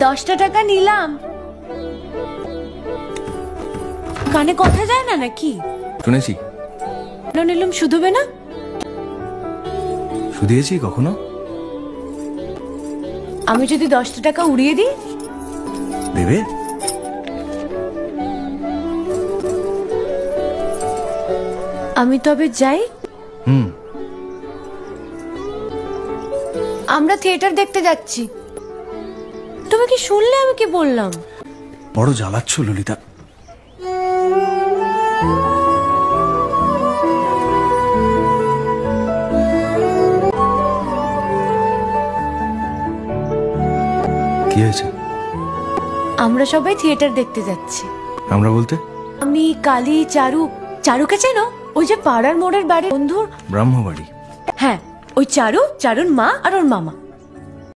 10টা টাকা নিলাম। কানে কথা যায় না নাকি? শুনেছি। নিলাম, শুধবে না? শুধিয়েছি কখনো? আমি যদি 10টা টাকা উড়িয়ে দিই? দেবে? আমি তবে যাই। আমরা থিয়েটার দেখতে যাচ্ছি। তুমি কি শুনলে আমি কি বললাম? বড় জ্বালাচ্ছ ললিতা। কি হয়েছে? আমরা সবাই থিয়েটার দেখতে যাচ্ছি। আমরা বলতে? আমি, কালী, চারু। চারুকে চেনো? ওই যে পাড়ার মোড়ের বাড়ির বন্ধুর ব্রাহ্মবাড়ি। হ্যাঁ, ওই চারু, চারুর মা আর ওর মামা।